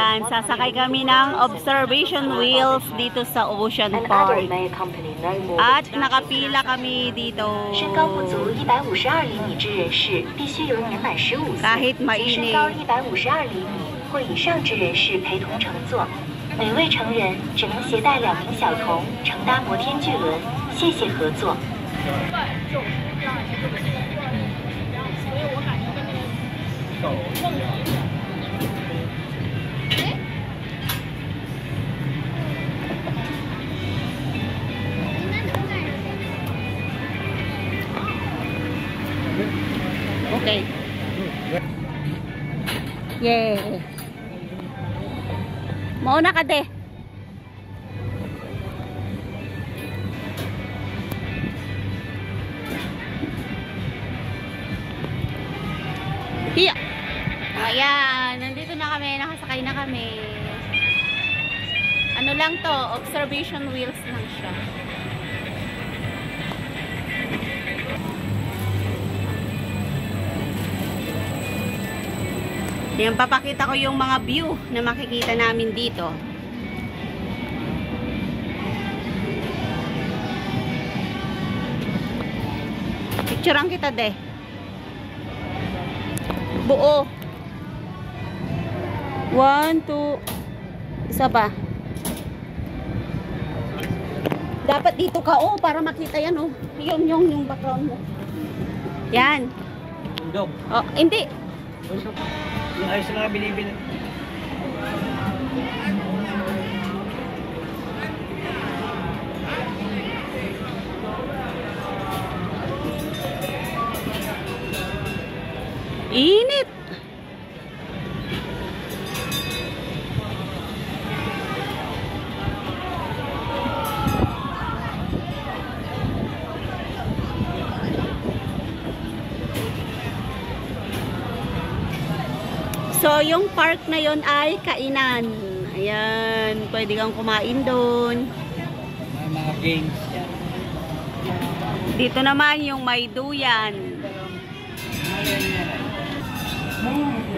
Ayan, sasakay kami ng observation wheels dito sa Ocean Park. At nakapila kami dito. Kahit mainit. 或以上之人士陪同乘坐，每位成人只能携带2名小童乘搭摩天巨轮。谢谢合作。Okay. Yeah. Mauna ka, de. Hiya. Ayan, nandito na kami, nakasakay na kami. Ano lang to, observation wheels lang siya. Yan, papakita ko yung mga view na makikita namin dito. Picturean kita, de. Buo. 1, 2. Isa pa. Dapat dito ka, oh, para makita yan, oh. Yung background mo. Yan. Oh, hindi. Yung ayos na nga binibili. Init. So, yung park na yon ay kainan. Ayan, pwede kang kumain doon. May mga games yan. Dito naman yung may duyan.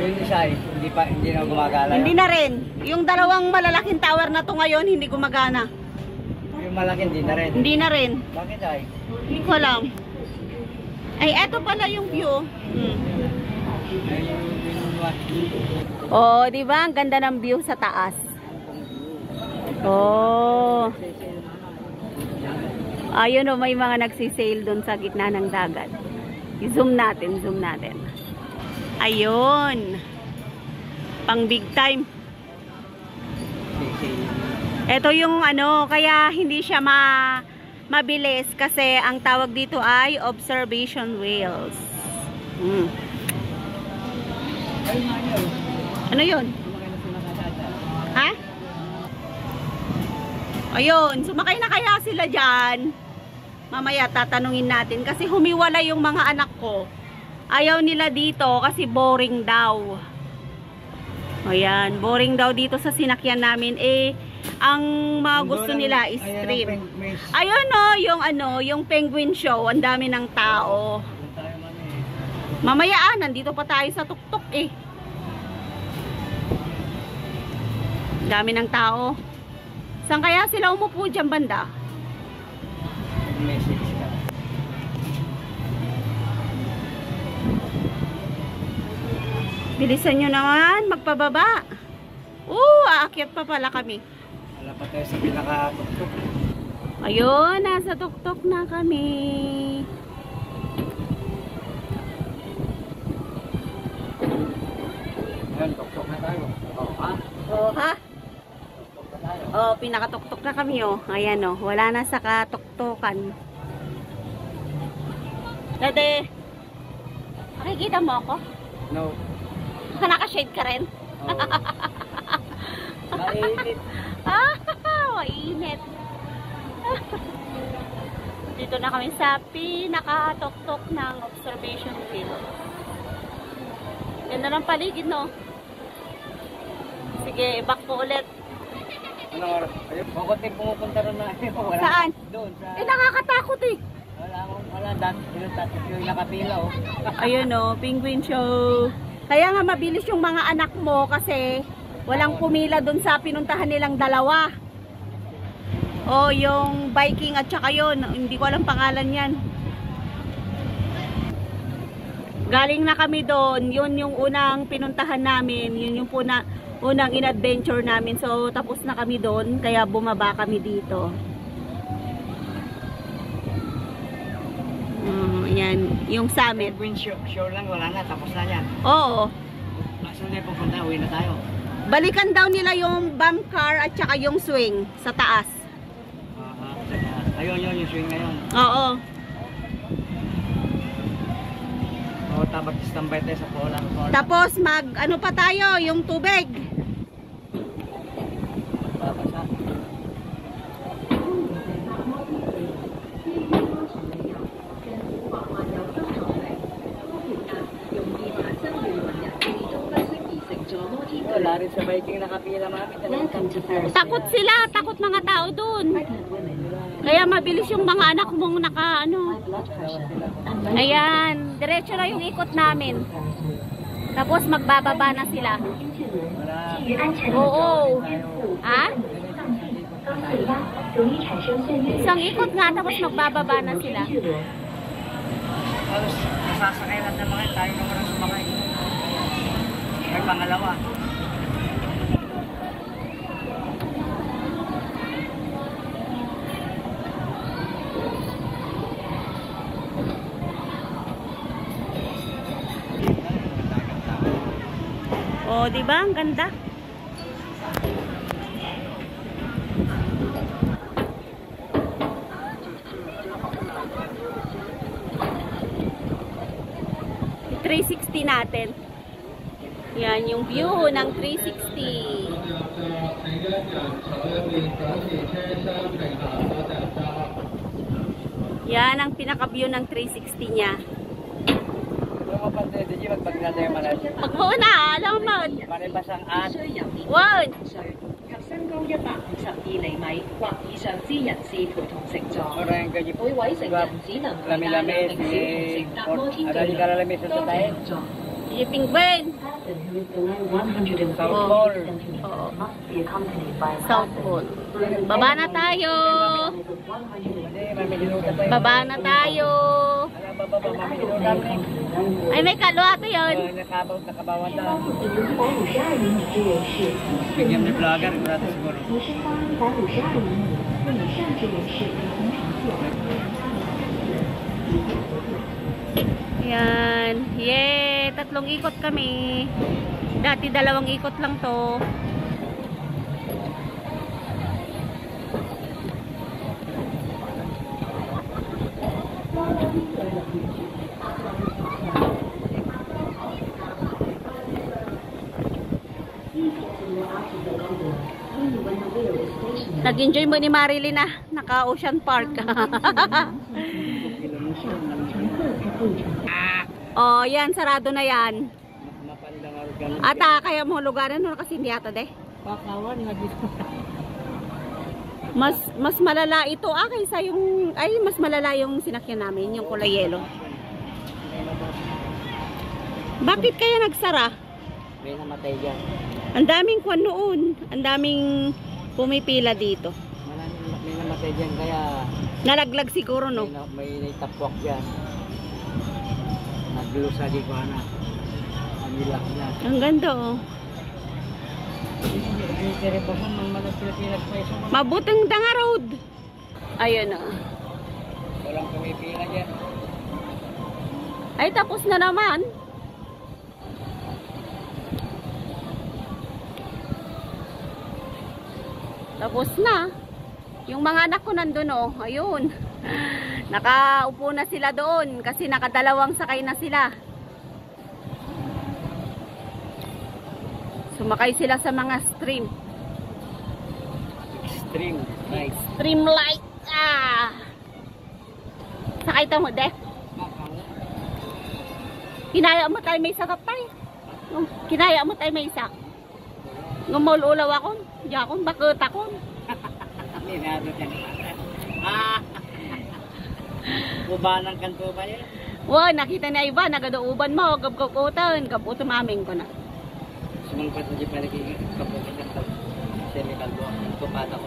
Yung isa hindi na gumagala. Hindi na rin. Yung dalawang malalaking tower na to ngayon, hindi gumagana. Yung malaki hindi na rin. Hindi na rin. Bakit ay? Hindi ko alam. Ay, eto pala yung view. Oh, di ba? Ang ganda ng view sa taas. Oh. Ayun, oh, may mga nagsisail doon sa gitna ng dagat. I-zoom natin, zoom natin. Ayun. Pang big time. Ito yung ano, kaya hindi siya mabilis kasi ang tawag dito ay observation wheels. Ano yun? Ha? Ayun, sumakay na kaya sila dyan. Mamaya tatanungin natin kasi humiwala yung mga anak ko. Ayaw nila dito kasi boring daw. Ayan, boring daw dito sa sinakyan namin. Eh, ang mga gusto nila is stream. Ayun no, yung penguin show. Ang dami ng tao. Mamaya nandito pa tayo sa tuktok eh. Dami ng tao. Saan kaya sila umupo dyan banda? Message ka. Bilisan nyo naman, magpababa. Aakyat pa pala kami. Wala pa tayo sa pinaka-tuktok. Ayun, nasa tuktok na kami. Ayun, tuktok na tayo. Oh, ha? Oh, ha? Oh, pinakatuktok na kami, oh. Ayan, oh. Wala na sa katuktokan. Dade, makikita mo ako? No. Naka-shade ka rin? Oh. Mainit. Mainit. Dito na kami sa pinakatuktok ng observation field. Ganda ng paligid, no? Sige, back po ulit. Anong oras? Ayun, kukunting pumupunta rin na. Wala. Saan? Doon. Sa... nakakatakot eh. Wala. Dati yung nakapila, oh. Ayun, oh, penguin show. Kaya nga mabilis yung mga anak mo kasi Walang pumila dun sa pinuntahan nilang dalawa. O yung Viking at saka yun, hindi ko alam pangalan yan. Galing na kami doon, yun yung unang pinuntahan namin, yun yung unang in-adventure namin. So tapos na kami doon, kaya bumaba kami dito. Yan, yung summit. Penguin shore lang, wala na, tapos na yan. Oo. Saan na pupunta? Uwi na tayo. Balikan daw nila yung bump car at saka yung swing sa taas. Ayun, yung swing na yun. Oo. Oo, dapat standby tayo sa Poland. Tapos ano pa tayo, yung tubig. Babasa. Wala rin sa Viking nakapila mami. Takot sila, takot mga tao dun. Kaya mabilis yung mga anak mong Ayan, diretso na yung ikot namin. Tapos magbababa na sila. Oo. Ha? Isang ikot nga, tapos magbababa na sila. Tapos masasakay lang na mga tayo naman ang sumakay. May pangalawa. Oh, di ba? Ang ganda. Yung 360 natin. Yan yung view ng 360. Yan ang pinaka-view ng 360 niya. Pag muna, alam mo. Malibas ang ad. One.及身高152厘米或以上之人士陪同乘坐。 Orang yang gaji 每位成人只能攜帶兩 lami-lami 名小童乘搭摩天 ada 巨 di 輪 kalalami sa 多 tayo. 乘坐。 Yipping Ben. South Pole. Oo. South Pole. Baba na tayo. Baba na tayo. Ay, may kalwato yun. Nakabawan na. Bigyan ni vlogger, gratis siguro. Yan. Yay! 3 ikot kami. Dati 2 ikot lang to. Nag-enjoy mo ni Marilyn na naka-Ocean Park. Oh, yan, sarado na yan. Ata, kaya mo lugaran no kasi hindi ata de. Pakawan nga dito. Mas malala ito kaysa yung mas malala yung sinakyan namin, yung kulay yellow. Bakit kaya nagsara? May namatay dyan. Ang daming kwan noon, ang daming pumipila dito. May namatay dyan kaya Nalaglag siguro no. may natapwak dyan. Naglusa di ko na. Ang nilak na. Ang ganda oh. Mabutang danga road. Ayun oh. Walang pumipila dyan. Ay tapos na naman. Tapos na. Yung mga anak ko nandun oh. Ayun. Nakaupo na sila doon kasi nakadalawang sakay na sila. Sumakay sila sa mga stream. Extreme nice. Stream light. Sakay ta mo, de. Kinaya mo tayo may sakap tayo. Kinaya mo tayo may sak. Ngumol ulaw ako. Di ako, bakit ako. Minado dyan. Uban ng kanto ba yan? Wow, nakita na iba, nagadauban mo, gabkukutan, kaputo maming ko na. Mga patungji palagi kabukin ng semi-kalbo. Tupata ko.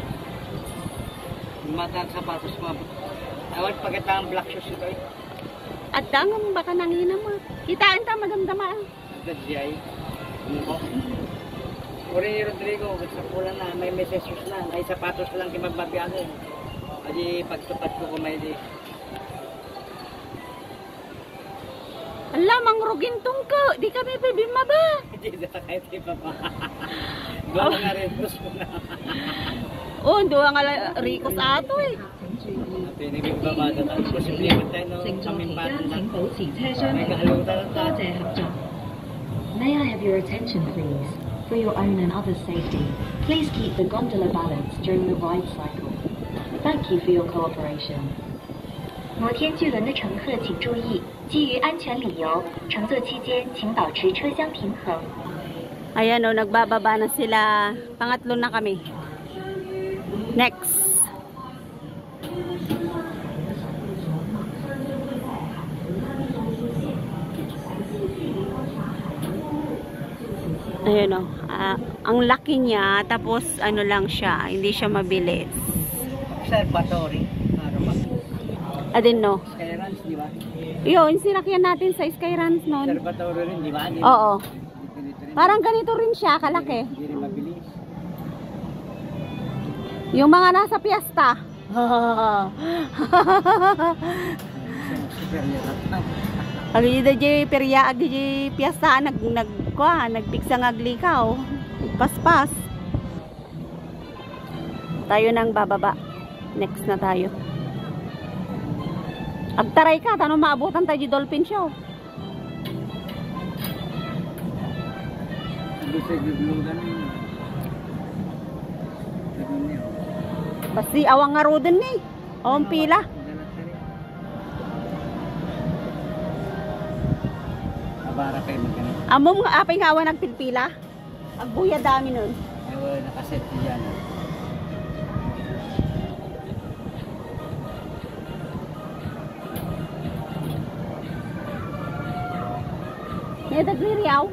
Yung mata ang sapatos ko. Awal pagkata ang black shoes ito eh. At dangan baka nangina mo. Kitaan ta madamdama. Dadjay. Uri ni Rodrigo, sa pulan na, may mesesos na. Ay sapatos lang kimagbabiyago. Adi pagtupat ko kumay di. Ala, mangrugin tungko. Di kami pibima ba? Hindi na kahit iba pa. Gawa nga rin, bus ko na. Oh, doon nga Rico sa ato eh. Pinigil ba ba na tayo? Posibleng tayo no, pamimpatan lang. May kahalutan lang tayo. May I have your attention, please? For your own and others' safety, please keep the gondola balanced during the ride cycle. Thank you for your cooperation. 摩天巨轮的乘客请注意，基于安全理由，乘坐期间请保持车厢平衡。 Ayan o, nagbababa na sila. Pangatlo na kami. Next. Ayan o. Ang laki niya, tapos ano lang siya, hindi siya mabilis. Observatory. Adin no. Skyruns, di ba? Yun, sinakyan natin sa Skyruns noon. Observatory rin, di ba? Oo. Parang ganito rin siya, kalaki. Hindi rin mabilis. Yung mga nasa piyesta. Pag di perya ag di piyesta nagpiksa ng aglikaw. Paspas. Tayo nang bababa. Next na tayo. Agtaray ka, tanong maabutan tayo di dolphin show. Pasti awang nga roden ni. Awang pila. Abara kayo magkano. Amom nga apay nga awan nagpilpila. Agbuya dami nun. Ewan, nakaset diyan. Nagdiriyaw.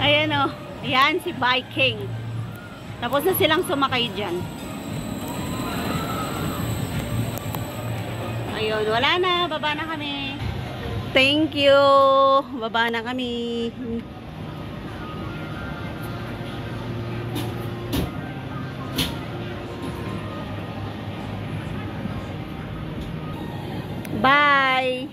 Ayan o. Yan si Viking. Tapos na silang sumakay dyan. Ayun, wala na. Baba na kami. Thank you. Baba na kami. Bye.